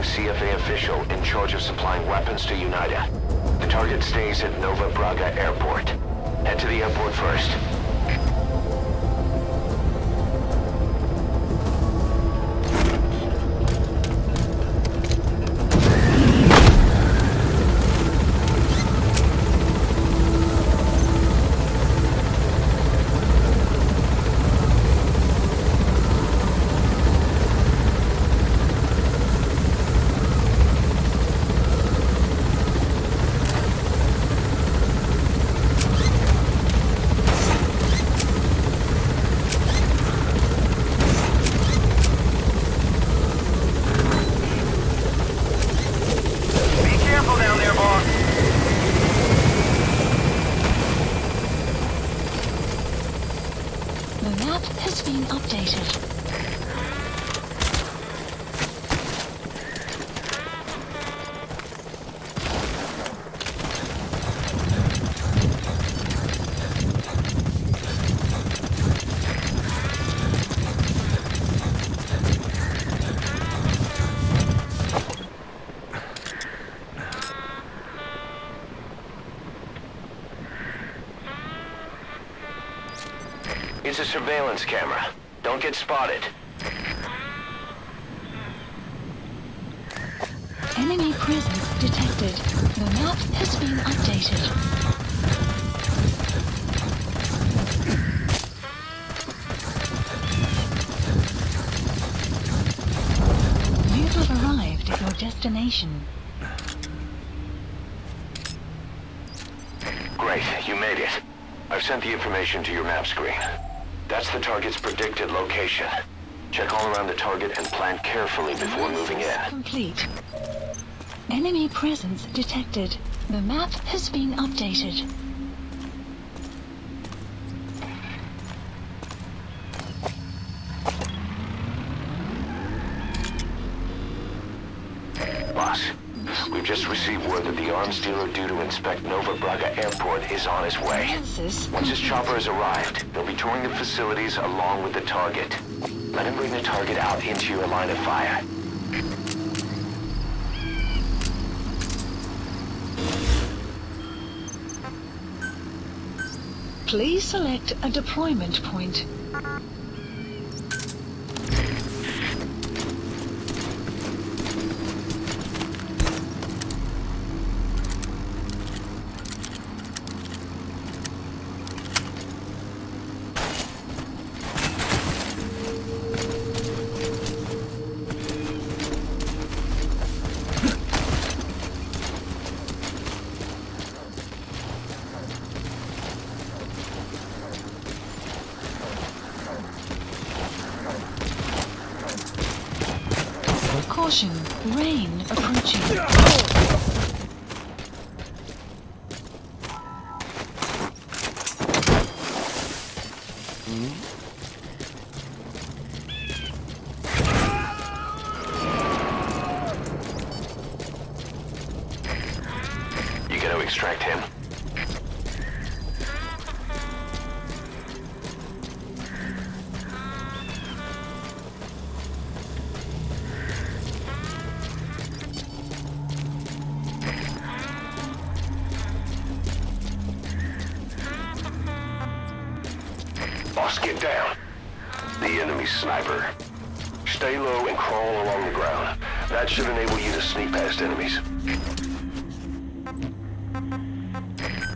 remaining CFA official in charge of supplying weapons to UNITA. The target stays at Nova Braga Airport. Head to the airport first. The map has been updated. It's a surveillance camera. Don't get spotted. Enemy presence detected. The map has been updated. You have arrived at your destination. Great, you made it. I've sent the information to your map screen. That's the target's predicted location. Check all around the target and plan carefully before moving in. Complete. Enemy presence detected. The map has been updated. Boss, we've just received word that the arms dealer due to inspect Nova Braga Airport is on his way. Once his chopper has arrived, he'll be touring the facilities along with the target. Let him bring the target out into your line of fire. Please select a deployment point. Caution, rain approaching. You gotta extract him. Boss, get down. The enemy sniper. Stay low and crawl along the ground. That should enable you to sneak past enemies.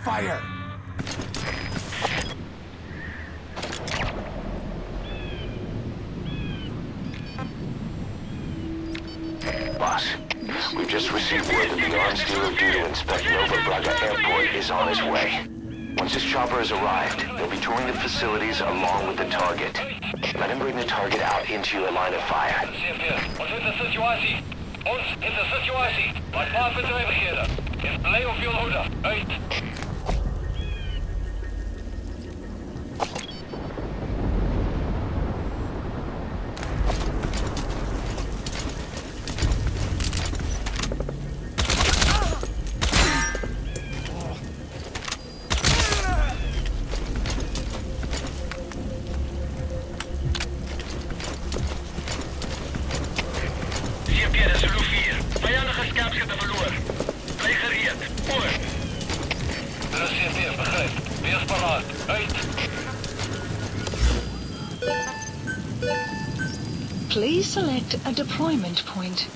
Fire! Boss, we've just received word that the arms dealer due to inspect Nova Braga Airport is on his way. Once his chopper has arrived, he'll be touring the facilities along with the target. Let him bring the target out into your line of fire. Ons het 'n situasie. Ons het 'n situasie. Wat plaas bedrywighede. Is bly op jou hoede. Uit. CFP de Zulu 4. CFD, begrijp. Wees paraat. Uit. Please select a deployment point.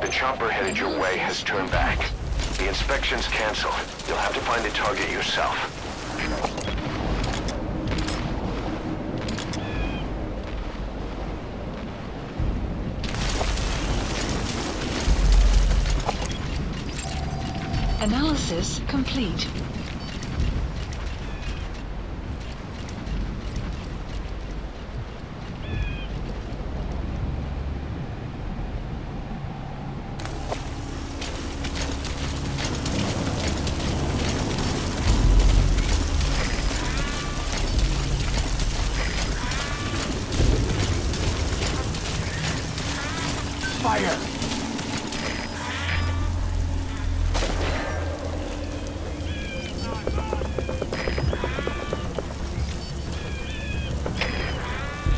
The chopper headed your way has turned back. The inspection's canceled. You'll have to find the target yourself. Analysis complete. Fire!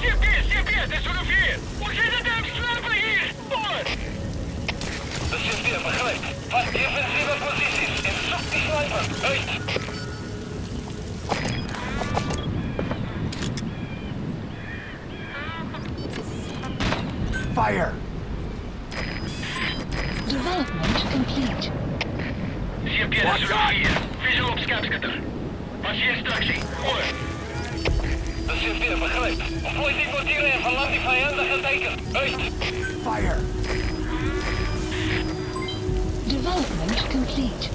CFD, dit is voor de 4. Hoe zit het hem slapen hier? Door! De CFD, begrijp. Van defensieve posities en zoek die sniper. Uit! Fire! Development complete. CFD, dit is voor de 4. Visual op scoutscutter. Pas je instructie. Hoor. De CFD, begrijp. Ontplooi die portieren en verlaat die vijandige teken. Uit! Fire! Development complete.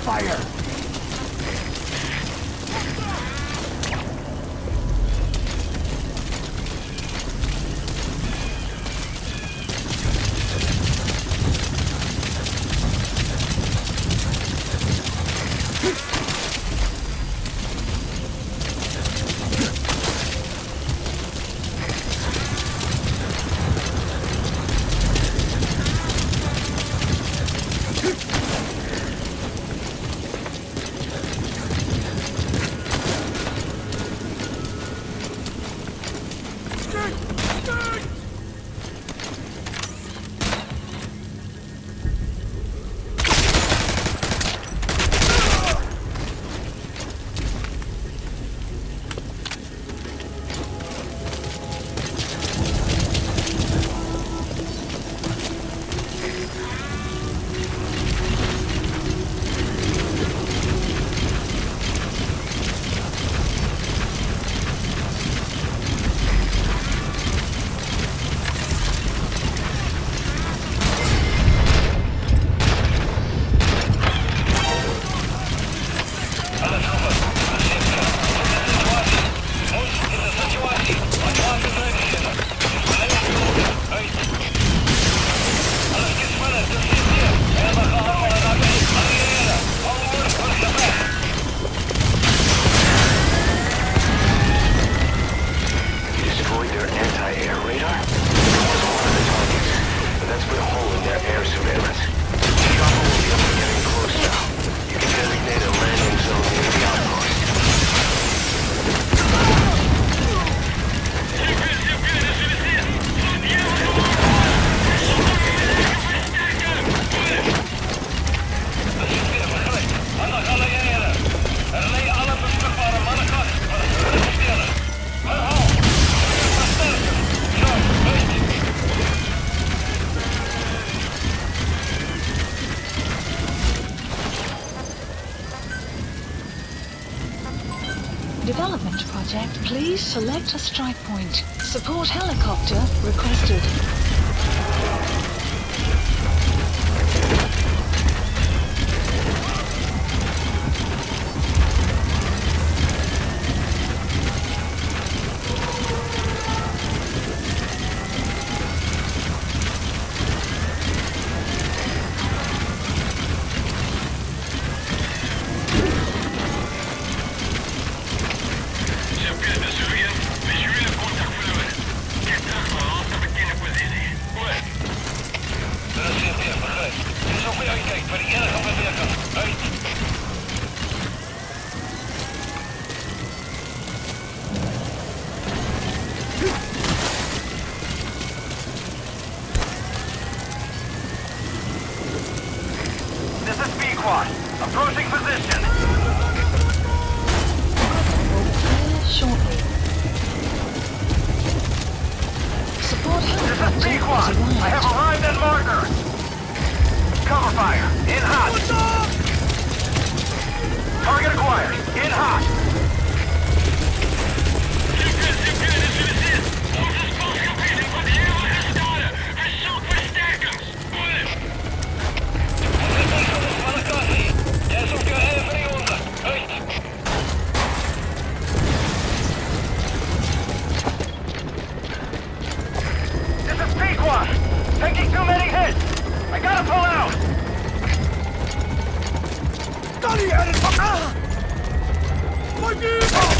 Fire! Development project, please select a strike point. Support helicopter requested. position. Shortly. Support This is helicopter Pequod. has I have arrived. arrived at marker. Cover fire. In hot. Target acquired. In hot. This is Pequod. Taking too many hits. I gotta pull out. Gunny at it! My vehicle!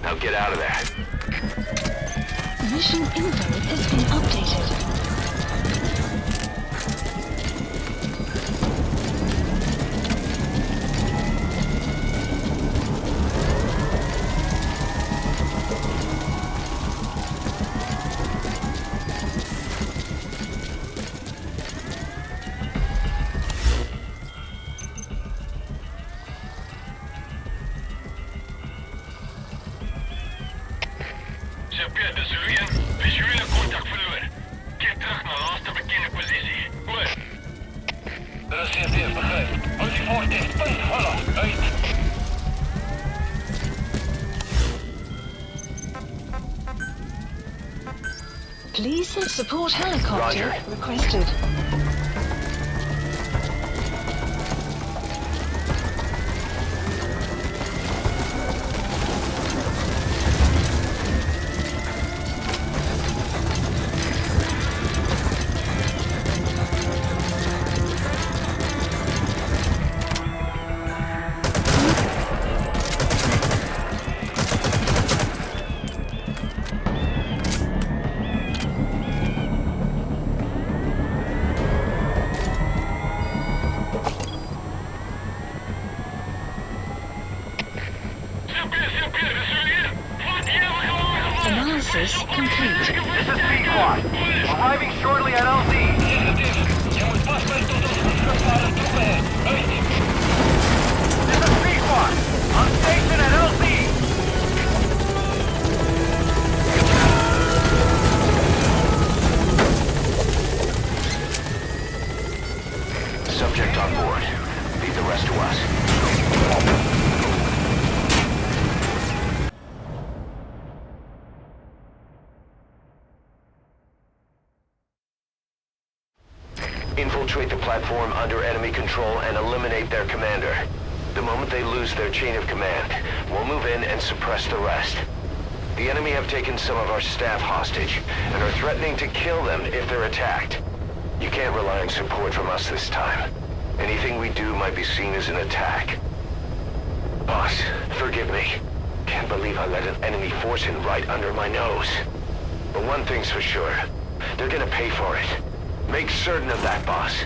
Now get out of there. Mission info has been updated. P5, de Zulien. Visuele contact verloren. Keer terug naar laatste bekende positie. Oor. Er is CT, begrijp. Houd die voor dicht. Punt, voilà. Uit. Please support helicopter Roger. requested. Analysis complete. This is P5. Arriving shortly at LZ. Je moet vastbijten tot ons vluchtvaardig toegehead. Uit. This is P5. On station at LZ. Subject on board. Leave the rest to us. Infiltrate the platform under enemy control and eliminate their commander. The moment they lose their chain of command, we'll move in and suppress the rest. The enemy have taken some of our staff hostage and are threatening to kill them if they're attacked. You can't rely on support from us this time. Anything we do might be seen as an attack. Boss, forgive me. Can't believe I let an enemy force in right under my nose. But one thing's for sure. They're gonna pay for it. Make certain of that, boss.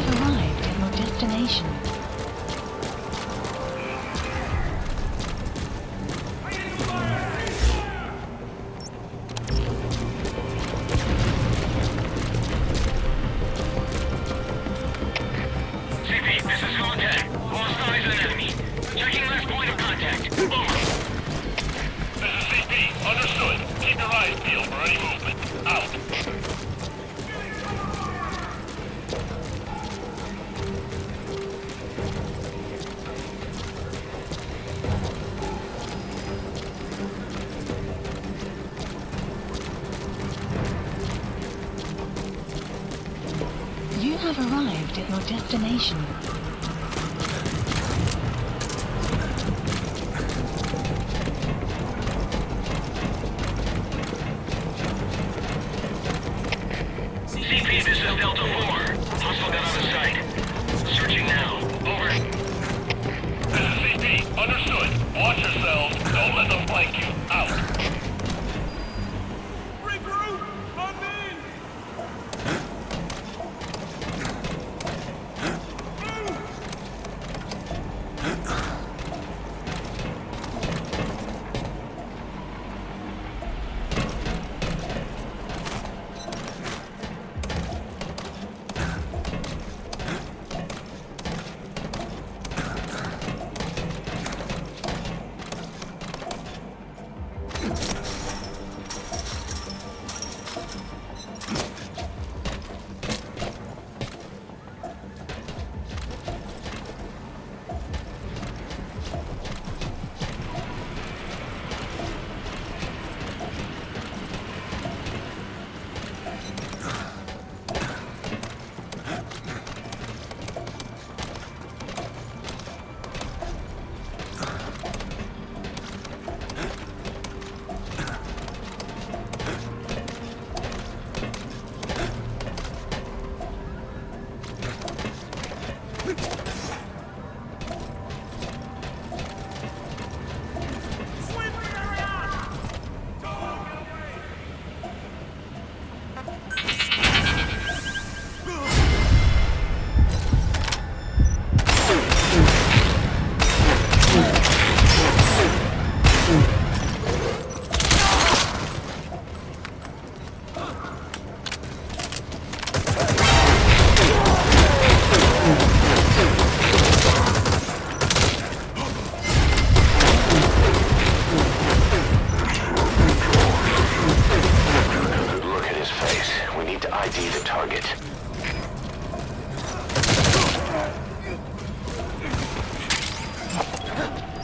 have arrived at your destination. CP, this is contact. Lost eyes on enemy. Checking last point of contact. Over. This is CP. Understood. Keep your eyes peeled for any movement. Out. You have arrived at your destination. CP, this is Delta 4. Hostile got out of sight. Searching now. Over. This is CP. Understood. Watch yourselves. Don't let them flank you. Out. Regroup! On me!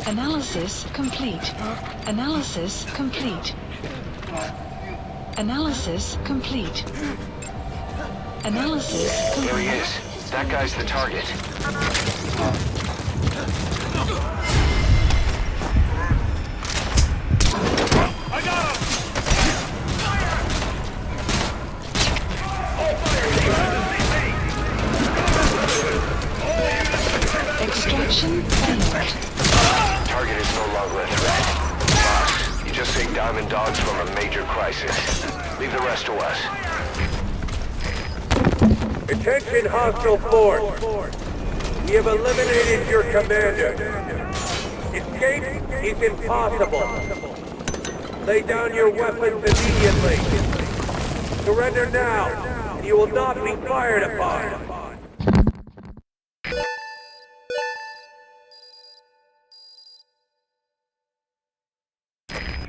Analysis complete. Analysis complete. Analysis complete. Analysis There he complete. is. That guy's the target. I got him! Extraction failed. Target is no longer a threat. Boss, you just saved Diamond Dogs from a major crisis. Leave the rest to us. Attention hostile force. We have eliminated your commander. Escape is impossible. Lay down your weapons immediately. Surrender now, and you will not be fired upon.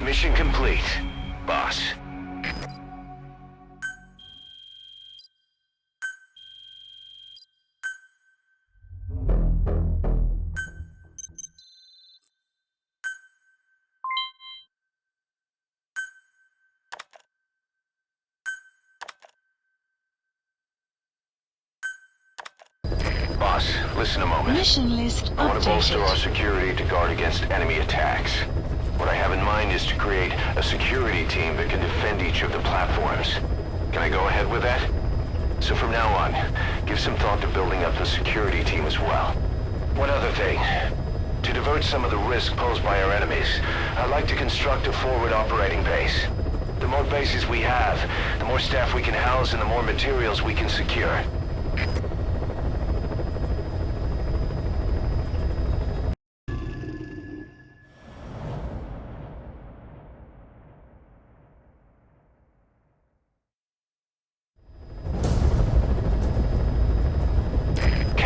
Mission complete, boss. Boss, listen a moment. Mission list I want to bolster our updated. security to guard against enemy attacks. What I have in mind is to create a security team that can defend each of the platforms. Can I go ahead with that? So from now on, give some thought to building up the security team as well. One other thing. To divert some of the risk posed by our enemies, I'd like to construct a forward operating base. The more bases we have, the more staff we can house and the more materials we can secure.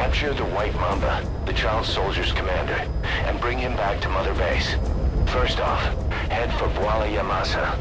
Capture the White Mamba, the child soldier's commander, and bring him back to Mother Base. First off, head for Voila Yamasa.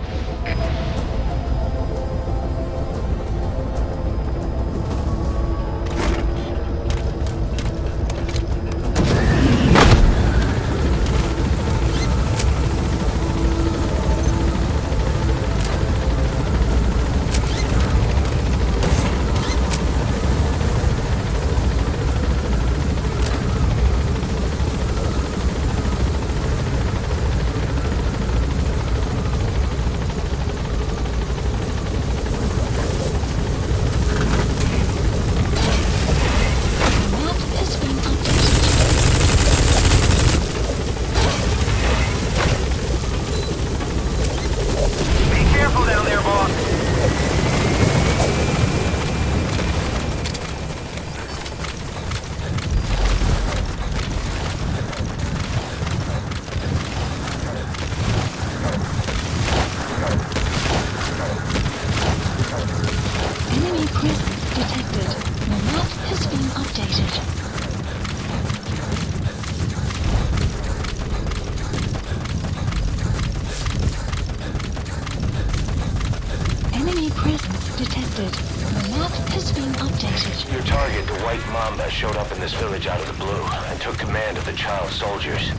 Your target, the White Mamba, showed up in this village out of the blue and took command of the child soldiers.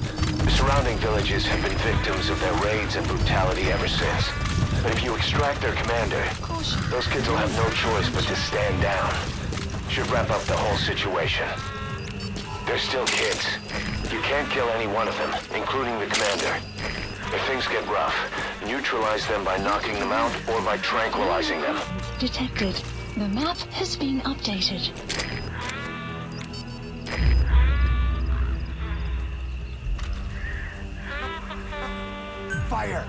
The surrounding villages have been victims of their raids and brutality ever since. But if you extract their commander, those kids will have no choice but to stand down. Should wrap up the whole situation. They're still kids. You can't kill any one of them, including the commander. If things get rough, neutralize them by knocking them out or by tranquilizing them. Detected. The map has been updated. Fire!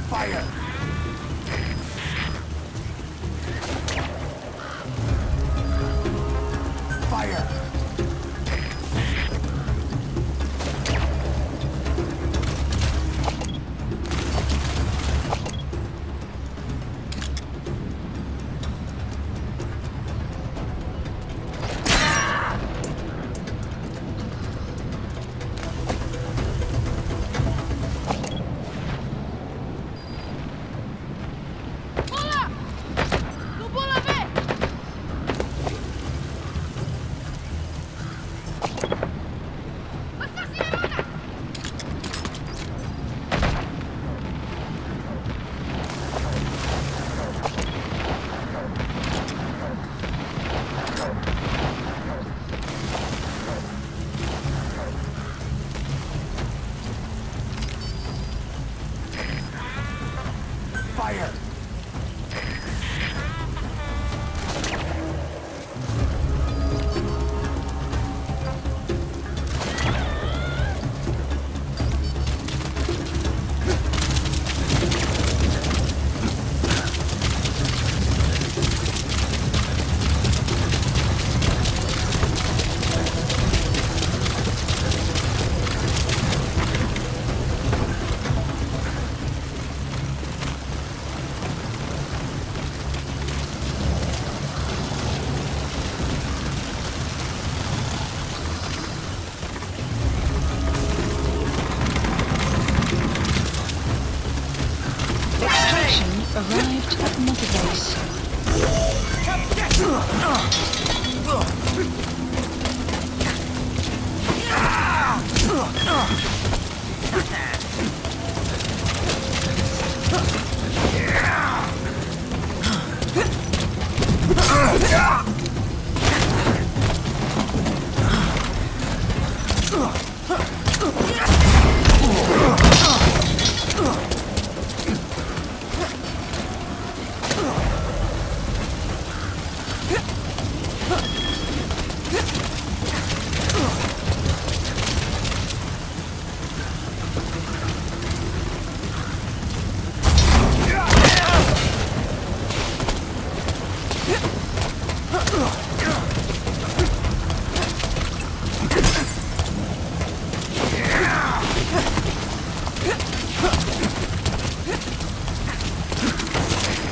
Fire! Fire!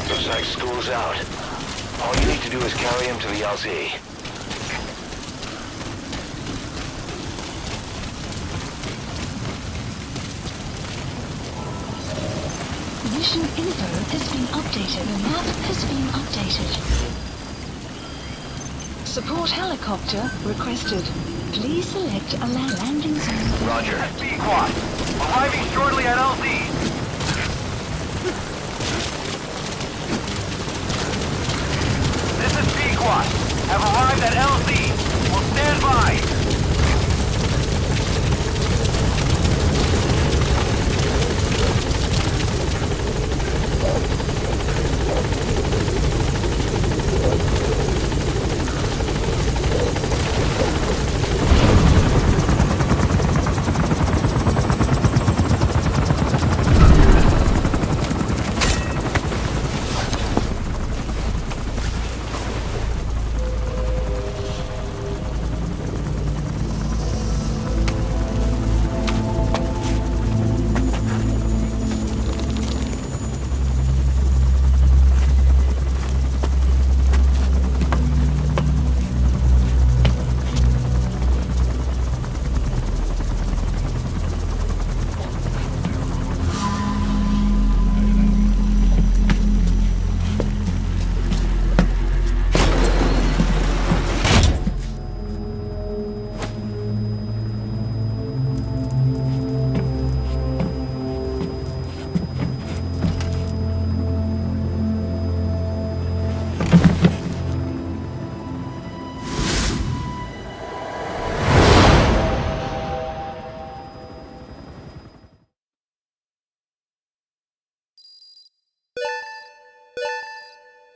Looks like school's out. All you need to do is carry him to the LZ. Mission info has been updated. The map has been updated. Support helicopter requested. Please select a landing zone. Roger. B-Quad, arriving shortly at LZ. This is B-Quad. Have arrived at LZ. Will stand by.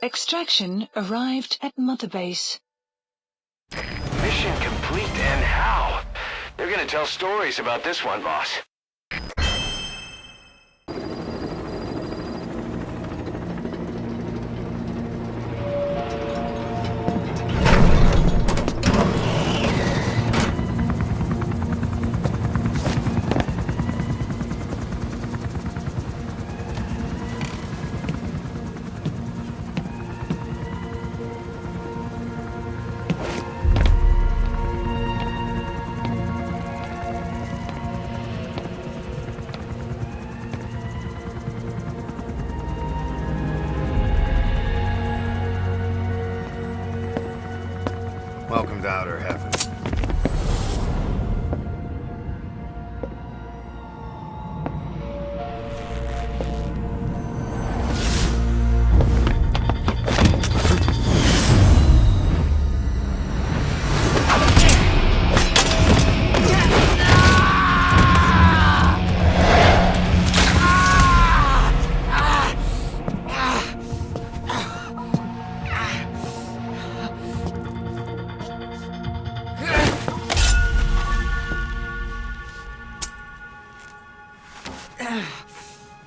Extraction arrived at Mother Base. Mission complete, and how? They're gonna tell stories about this one, boss. Welcome to Outer Heaven.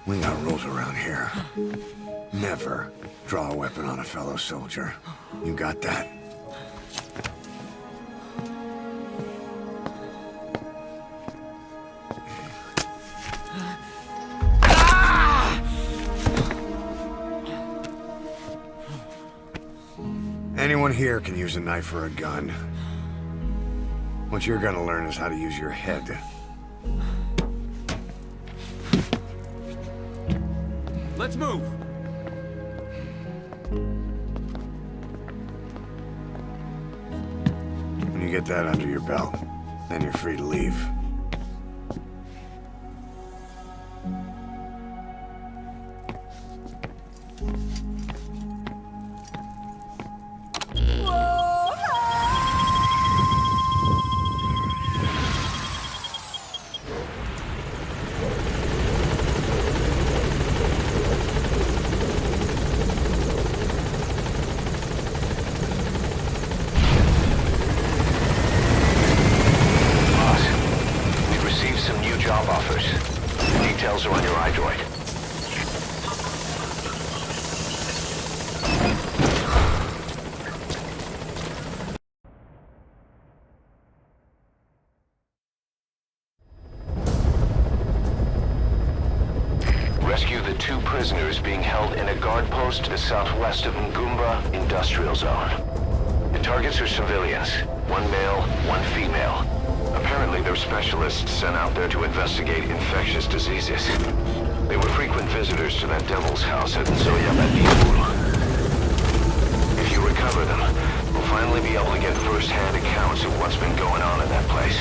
We got rules around here. Never draw a weapon on a fellow soldier. You got that? Anyone here can use a knife or a gun. What you're gonna learn is how to use your head. Let's move! When you get that under your belt, then you're free to leave. prisoners being held in a guard post to the southwest of Ngumba Industrial Zone. The targets are civilians, one male, one female. Apparently they're specialists sent out there to investigate infectious diseases. They were frequent visitors to that devil's house at Nzoya. If you recover them, we'll finally be able to get first-hand accounts of what's been going on in that place.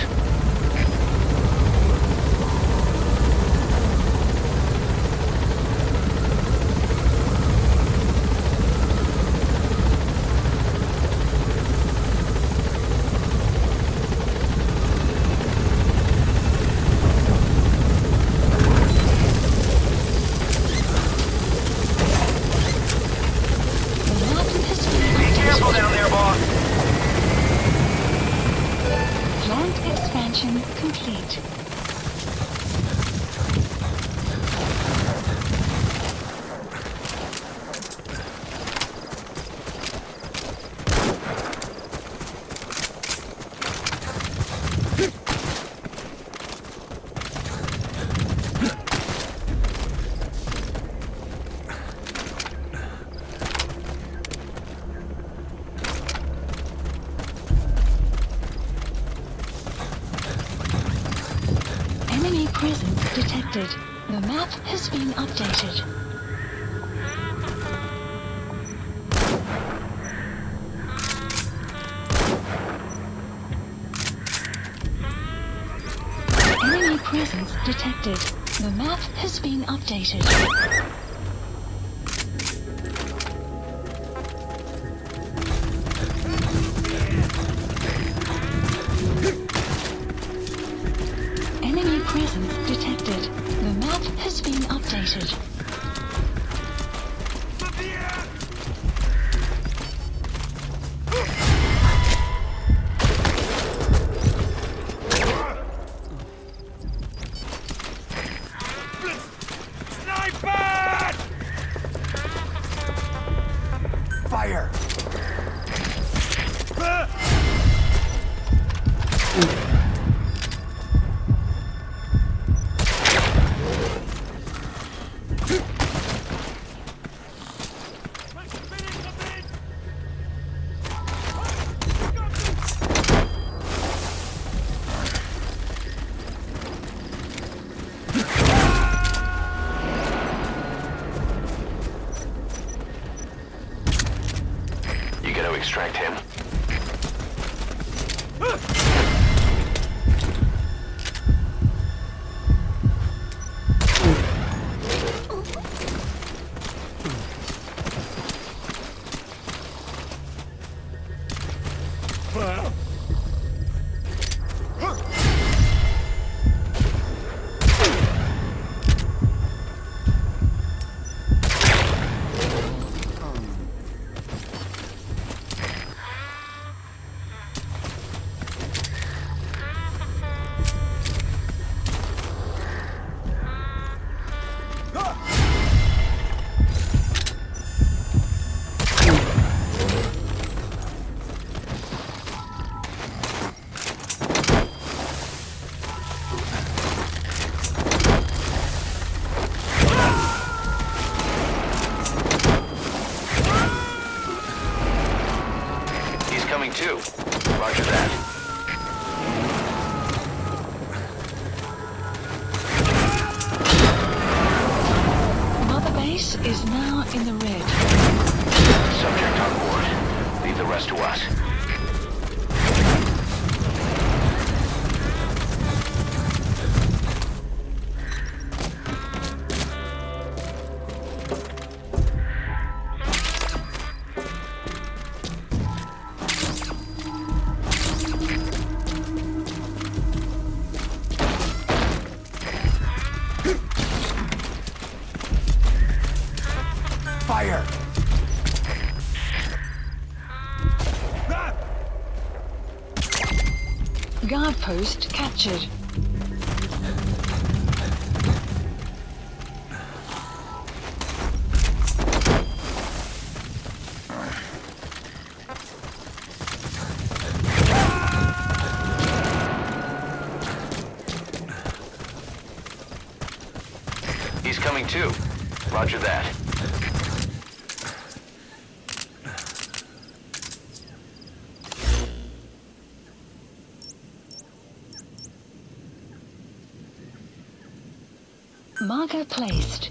Expansion complete. Enemy presence detected. The map has been updated. Enemy presence detected. The map has been updated. Enemy presence detected. The map has been updated. Fire! You gotta extract him. Coming too. Roger that. Mother base is now in the red. Subject on board. Leave the rest to us. Fire! Guard post captured. He's coming too. Roger that. Marker placed.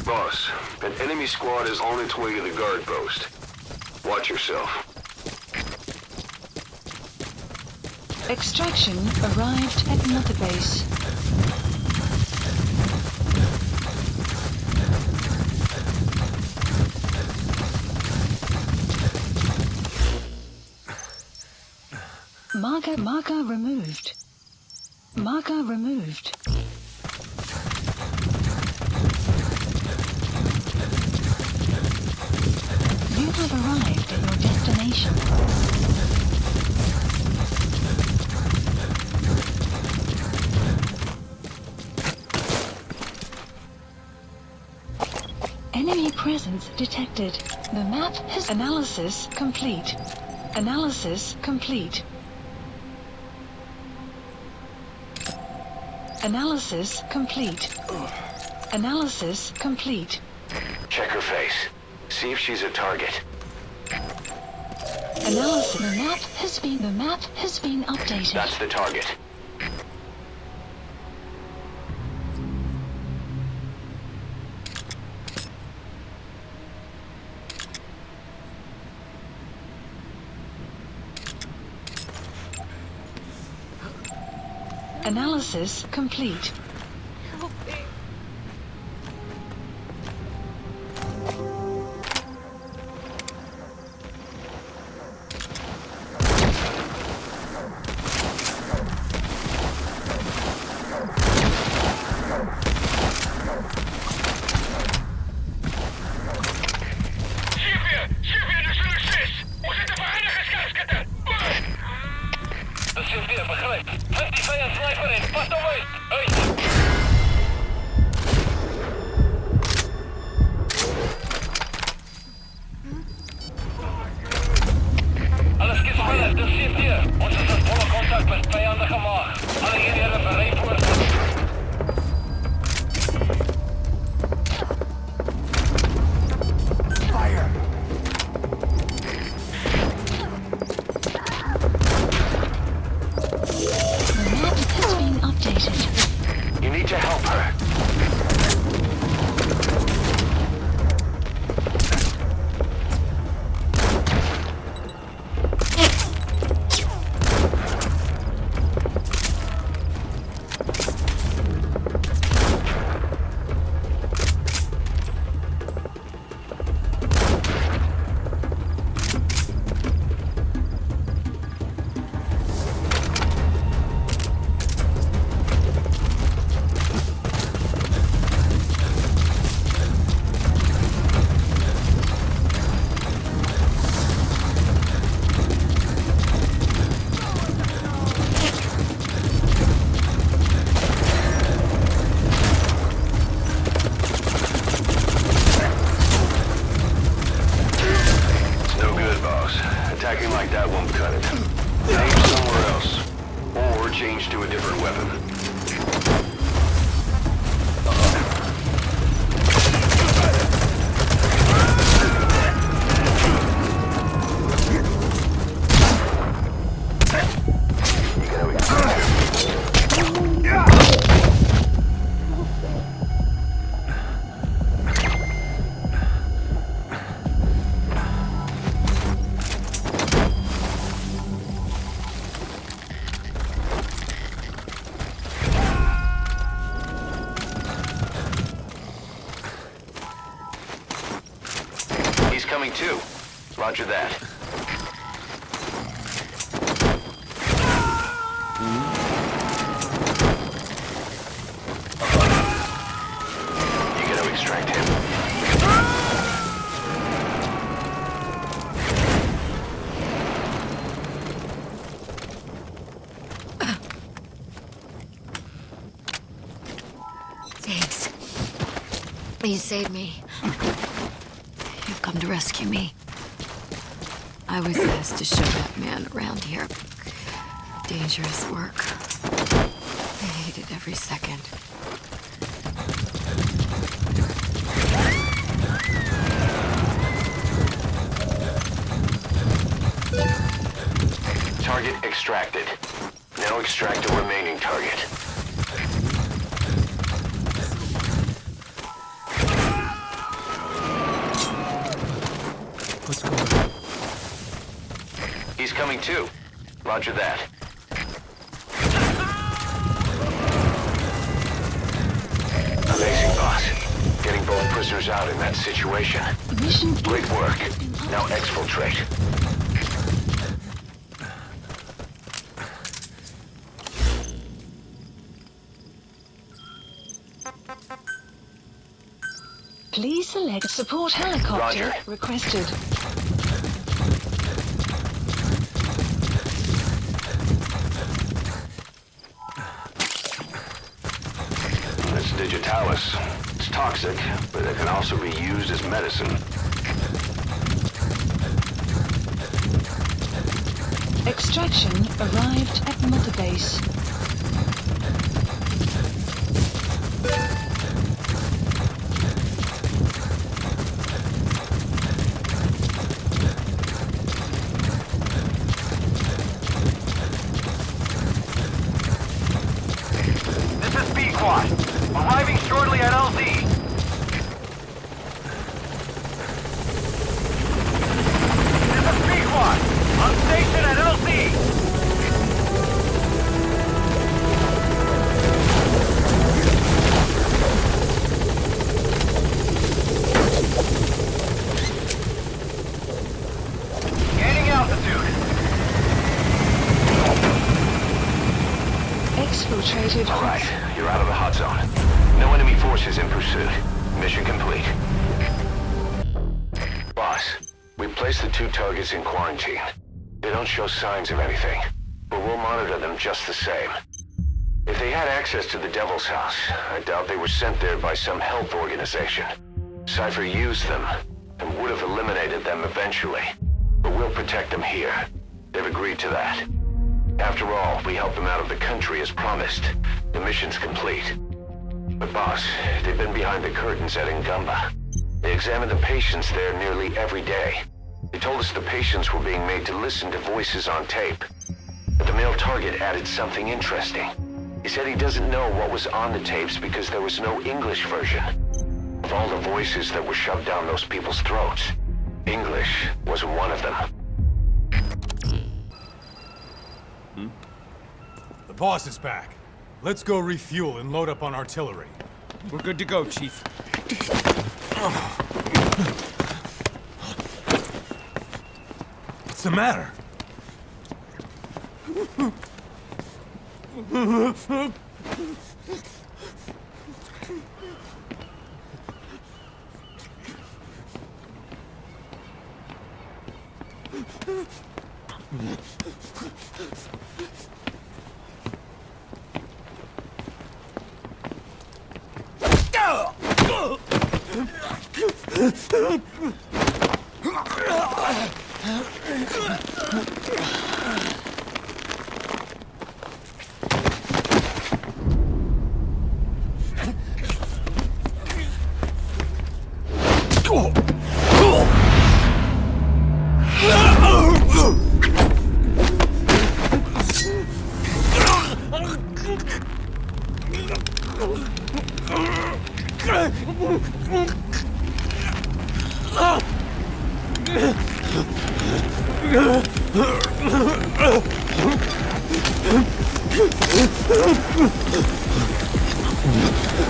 Boss, an enemy squad is on its way to the guard post. Watch yourself. Extraction arrived at Mother Base. Marker removed. Marker removed. You have arrived at your destination. Enemy presence detected. The map has analysis complete. Analysis complete. Analysis complete. Analysis complete. Check her face. See if she's a target. Analysis. The map has been updated. That's the target. Analysis complete. You need to help her. Attacking like that won't cut it. Aim somewhere else. Or change to a different weapon. Coming too. Roger that. You gotta extract him. Thanks. You saved me. You've come to rescue me. I was asked to show that man around here. dangerous work. I hated every second. Target extracted. Now extract the remaining target. Let's go. He's coming too. Roger that. Amazing, boss. Getting both prisoners out in that situation. Mission Great work. Now exfiltrate. Please select support helicopter Roger. requested. This digitalis. It's toxic, but it can also be used as medicine. Extraction arrived at Mother Base. This is B-Quad. Arriving shortly at LZ. This is B-Quad. On station at LZ. Gaining altitude. Exfiltrated. All right, you're out of the hot zone. No enemy forces in pursuit. Mission complete. Boss, we placed the 2 targets in quarantine. They don't show signs of anything, but we'll monitor them just the same. If they had access to the Devil's House, I doubt they were sent there by some health organization. Cypher used them, and would have eliminated them eventually. But we'll protect them here. They've agreed to that. After all, we helped them out of the country as promised. The mission's complete. But boss, they've been behind the curtains at Ngamba. They examine the patients there nearly every day. They told us the patients were being made to listen to voices on tape. But the male target added something interesting. He said he doesn't know what was on the tapes because there was no English version. Of all the voices that were shoved down those people's throats, English was one of them. The boss is back. Let's go refuel and load up on artillery. We're good to go, Chief. What's the matter?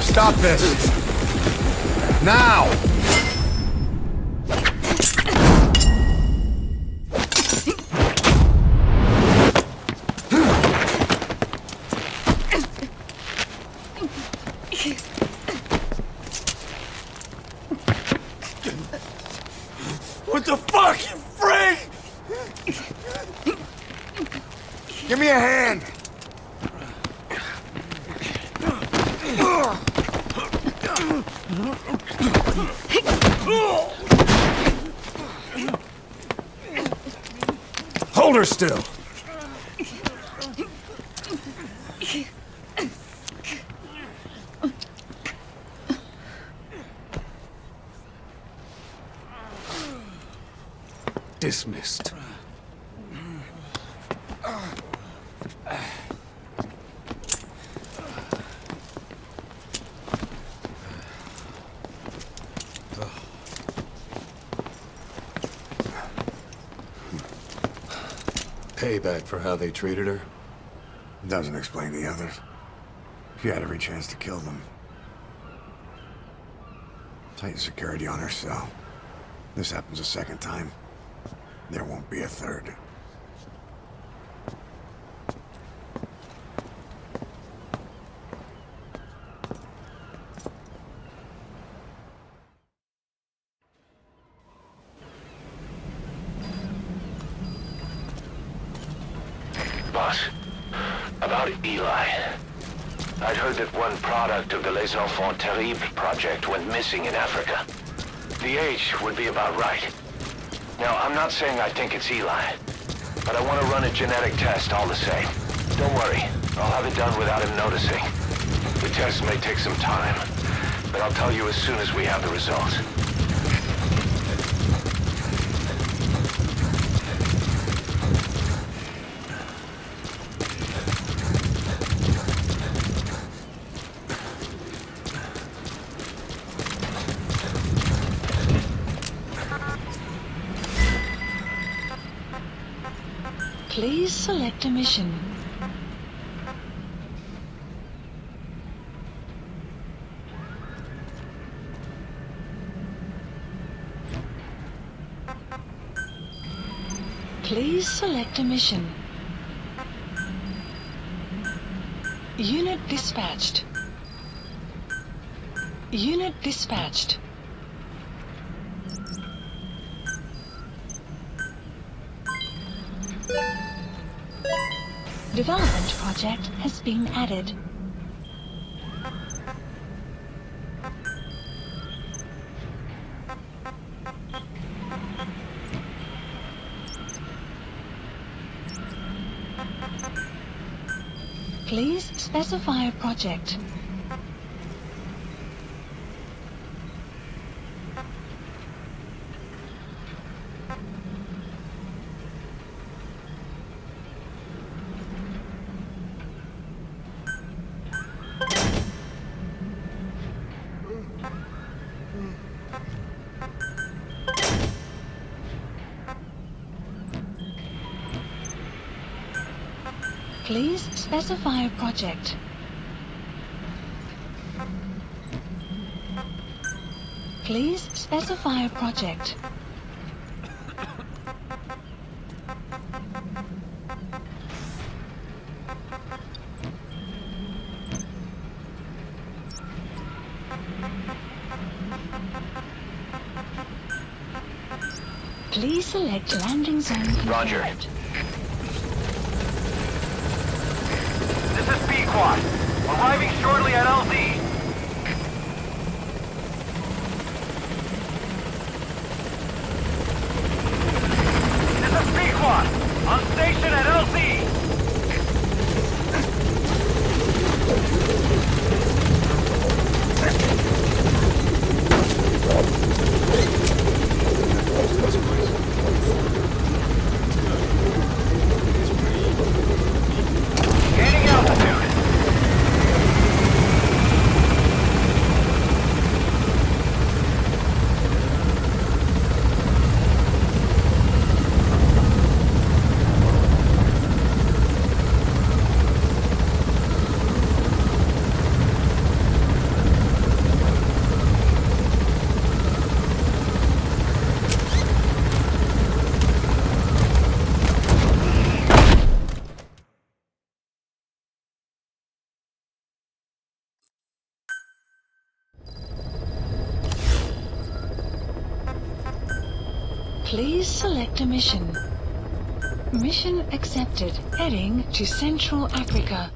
Stop this! Now! What the fuck, you freak? Give me a hand! Hold her still. Dismissed. Payback for how they treated her? Doesn't explain the others. She had every chance to kill them. Tight security on her cell. This happens a second time. There won't be a third. Boss, about Eli. I'd heard that one product of the Les Enfants Terribles project went missing in Africa. The age would be about right. Now, I'm not saying I think it's Eli, but I want to run a genetic test all the same. Don't worry, I'll have it done without him noticing. The test may take some time, but I'll tell you as soon as we have the results. Please select a mission. Please select a mission. Unit dispatched. Unit dispatched. Development project has been added. Please specify a project. Please specify a project. Please specify a project. Please select landing zone confirmed. Roger. This is B-Quad. Arriving shortly at LZ. This is B-Quad. On station at LZ. Gaining altitude. Please select a mission. Mission accepted. Heading to Central Africa.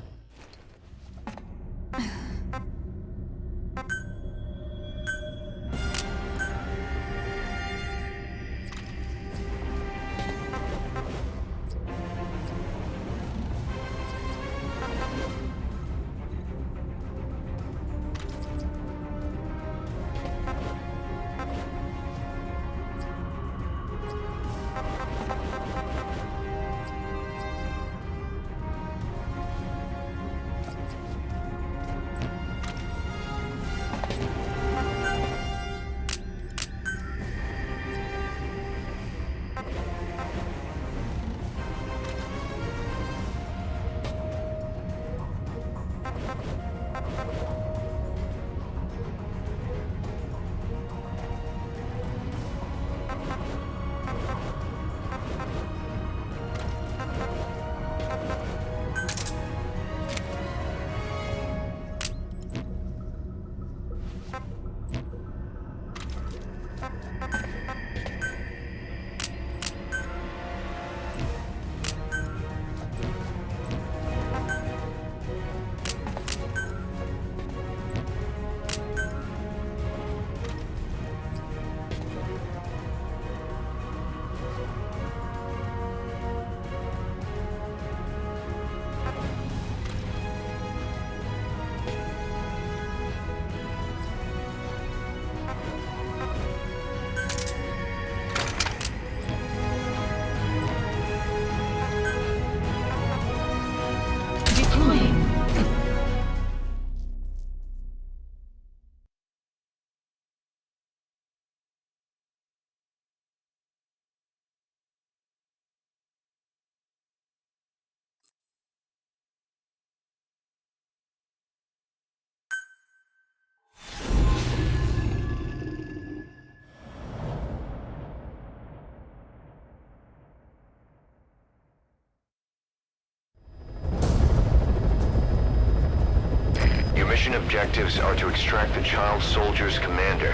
mission objectives are to extract the child soldier's commander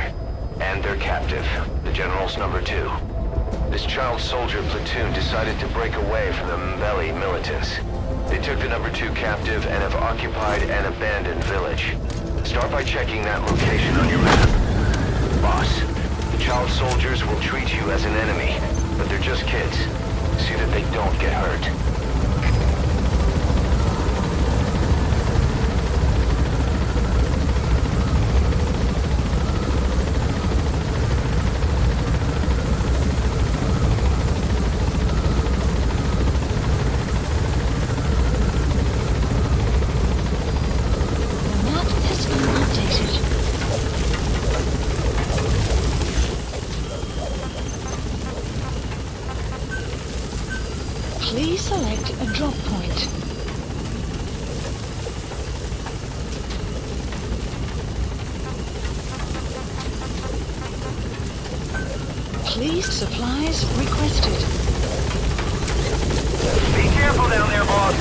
and their captive, the General's number 2. This child soldier platoon decided to break away from the Mbeli militants. They took the number 2 captive and have occupied an abandoned village. Start by checking that location on your map. Boss, the child soldiers will treat you as an enemy, but they're just kids. See that they don't get hurt. Please select a drop point. Please supplies requested. Be careful down there, boss.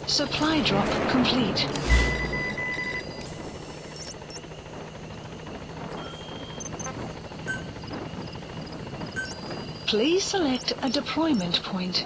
Supply drop complete. Please select a deployment point.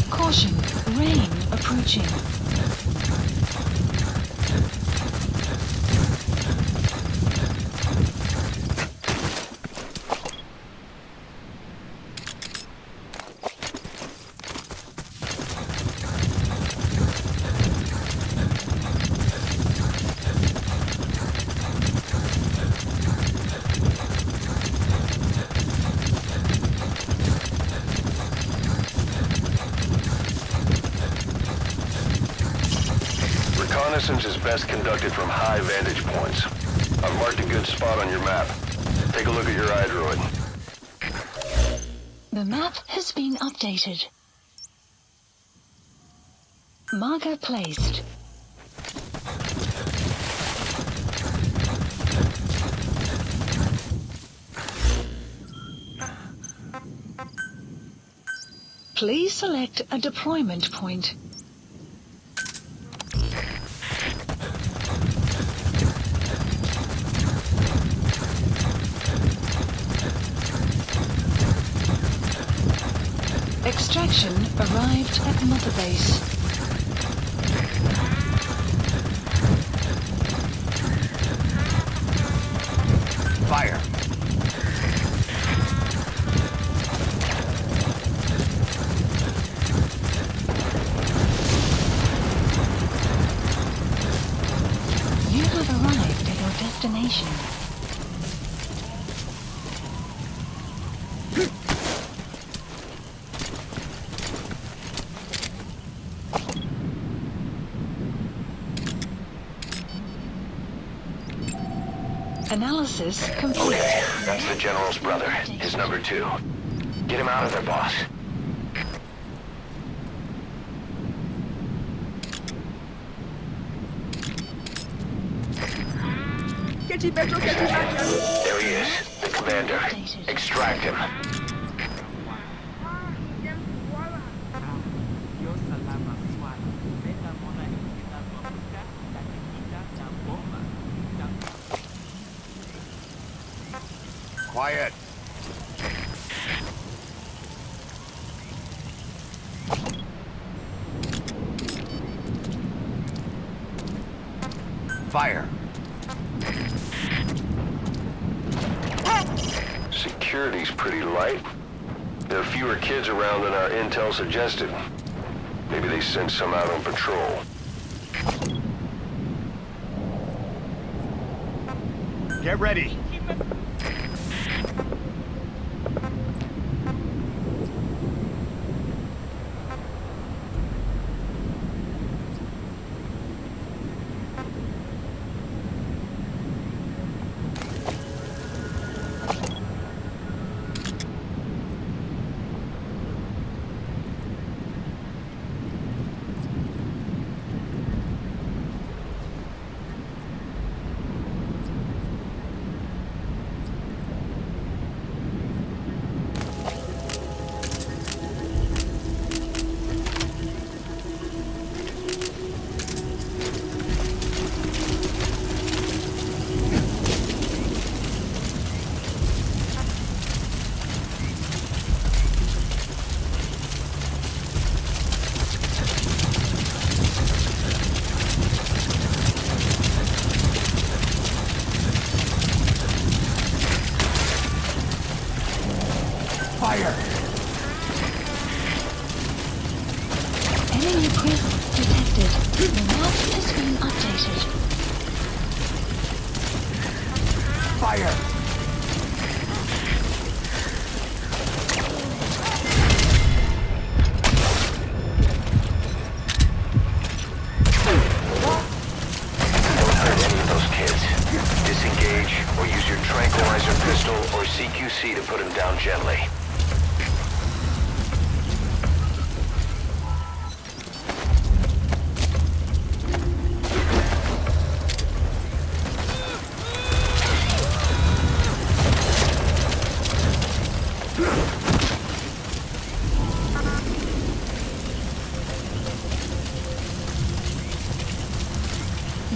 Caution, rain approaching. Reconnaissance is best conducted from high vantage points. I've marked a good spot on your map. Take a look at your iDroid. The map has been updated. Marker placed. Please select a deployment point. Extraction arrived at Mother Base. Fire. You have arrived at your destination. Analysis complete. Okay, that's the General's brother, his number 2. Get him out of there, boss. There he is, the commander. Extract him. Quiet. Fire. Security's pretty light. There are fewer kids around than our intel suggested. Maybe they sent some out on patrol. Get ready. Enemy presence detected. The map has been updated. Fire! Don't hurt any of those kids. Disengage, or use your tranquilizer pistol or CQC to put him down gently.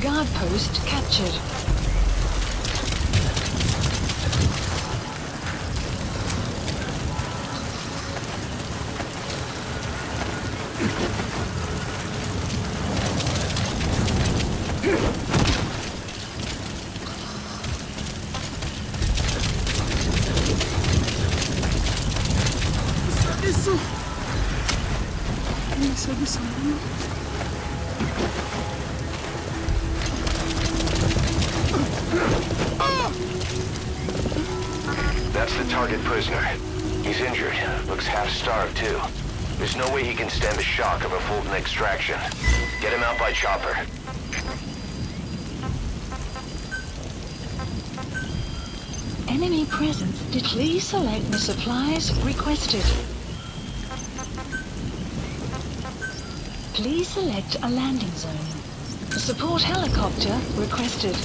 Guard post captured. That's the target prisoner. He's injured. Looks half-starved, too. There's no way he can stand the shock of a Fulton extraction. Get him out by chopper. Enemy presence. Please select the supplies requested. Please select a landing zone. A support helicopter requested.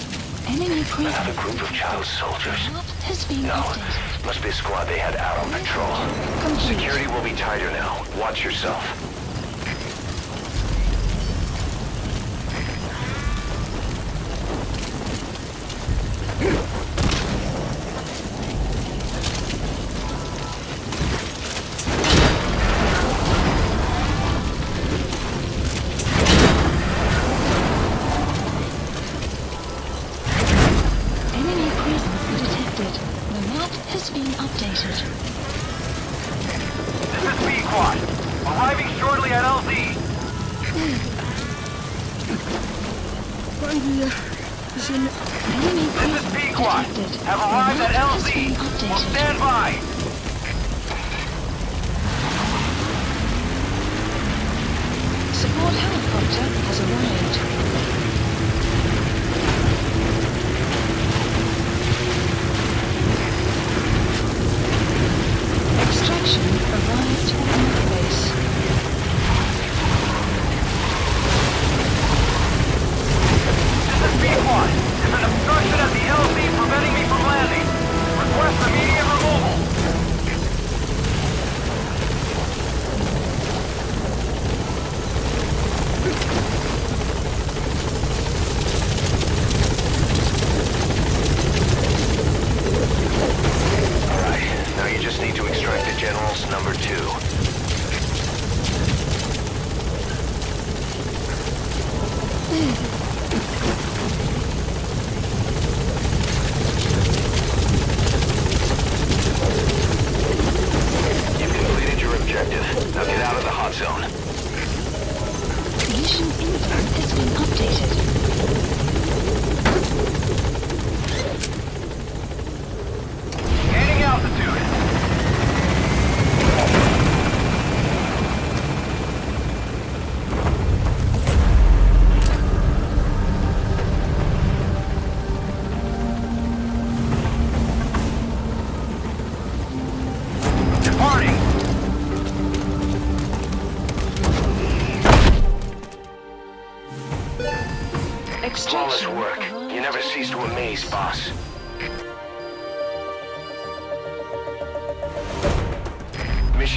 Enemy presence. Another group of child soldiers. Map has been No, updated. must be a squad they had out on patrol. Complete. Security will be tighter now. Watch yourself. Enemy presence detected. The map has been updated. This is B-Quad. Arriving shortly at LZ. Enemy This is presence B-Quad. detected. Have The arrived map at has LZ. been Will updated. stand by. Support helicopter has arrived. Extraction arrived on the base. This is B-Quad. There's an obstruction at the LZ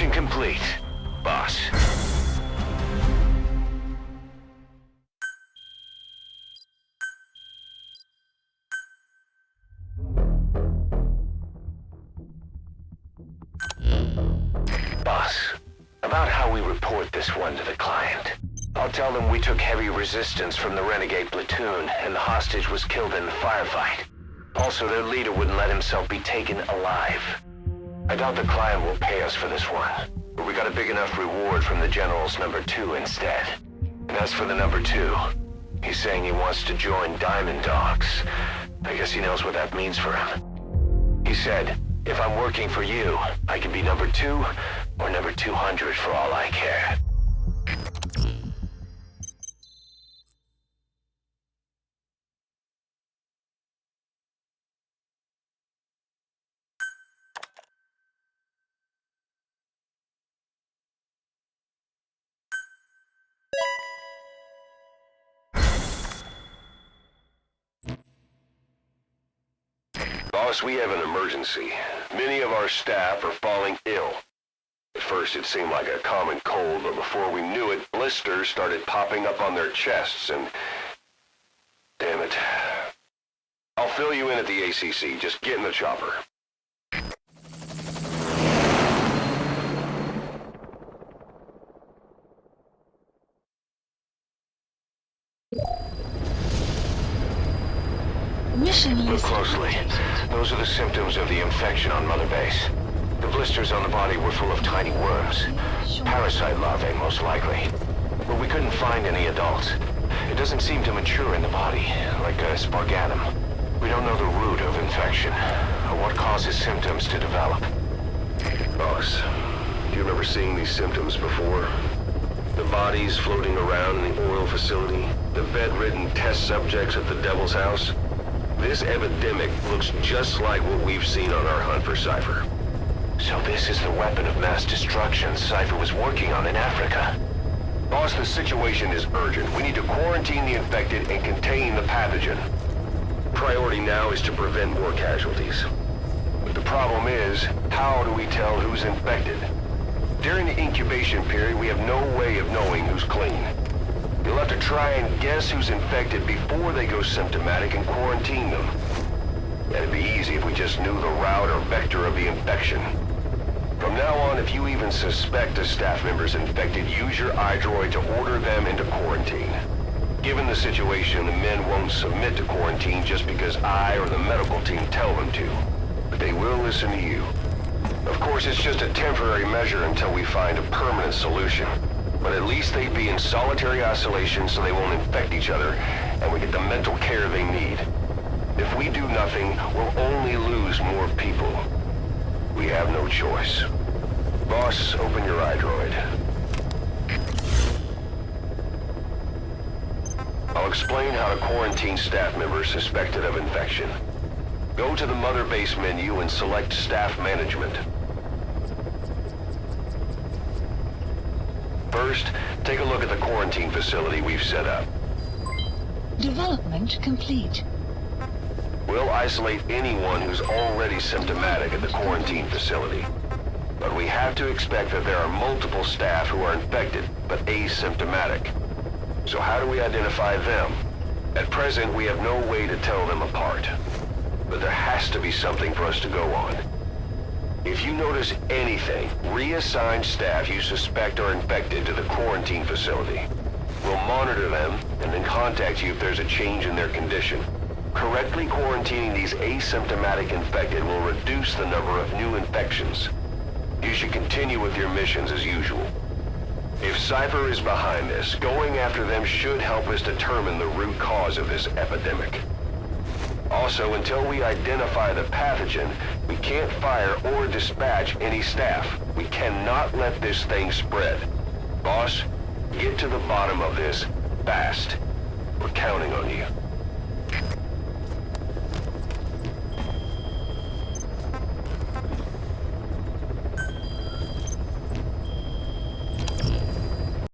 Mission complete, boss. Boss, about how we report this one to the client. I'll tell them we took heavy resistance from the renegade platoon and the hostage was killed in the firefight. Also, their leader wouldn't let himself be taken alive. I doubt the client will pay us for this one, but we got a big enough reward from the General's number 2 instead. And as for the number 2, he's saying he wants to join Diamond Dogs. I guess he knows what that means for him. He said, if I'm working for you, I can be number 2 or number 200 for all I care. Boss, we have an emergency. Many of our staff are falling ill. At first it seemed like a common cold, but before we knew it, blisters started popping up on their chests and... Damn it. I'll fill you in at the ACC. Just get in the chopper. Mission Look list closely. updated. Those are the symptoms of the infection on Mother Base. The blisters on the body were full of tiny worms. Parasite larvae, most likely. But we couldn't find any adults. It doesn't seem to mature in the body, like a spargatum. We don't know the root of infection, or what causes symptoms to develop. Boss, do you remember seeing these symptoms before? The bodies floating around in the oil facility, the bedridden test subjects at the Devil's House. This epidemic looks just like what we've seen on our hunt for Cypher. So this is the weapon of mass destruction Cypher was working on in Africa. Boss, the situation is urgent. We need to quarantine the infected and contain the pathogen. Priority now is to prevent more casualties. But the problem is, how do we tell who's infected? During the incubation period, we have no way of knowing who's clean. You'll have to try and guess who's infected before they go symptomatic and quarantine them. That'd be easy if we just knew the route or vector of the infection. From now on, if you even suspect a staff member's infected, use your iDroid to order them into quarantine. Given the situation, the men won't submit to quarantine just because I or the medical team tell them to. But they will listen to you. Of course, it's just a temporary measure until we find a permanent solution. But at least they'd be in solitary isolation so they won't infect each other, and we get the mental care they need. If we do nothing, we'll only lose more people. We have no choice. Boss, open your iDroid. I'll explain how to quarantine staff members suspected of infection. Go to the Mother Base menu and select Staff Management. First, take a look at the quarantine facility we've set up. Development complete. We'll isolate anyone who's already symptomatic at the quarantine facility. But we have to expect that there are multiple staff who are infected, but asymptomatic. So how do we identify them? At present, we have no way to tell them apart. But there has to be something for us to go on. If you notice anything, reassign staff you suspect are infected to the quarantine facility. We'll monitor them and then contact you if there's a change in their condition. Correctly quarantining these asymptomatic infected will reduce the number of new infections. You should continue with your missions as usual. If Cypher is behind this, going after them should help us determine the root cause of this epidemic. Also, until we identify the pathogen, we can't fire or dispatch any staff. We cannot let this thing spread. Boss, get to the bottom of this fast. We're counting on you.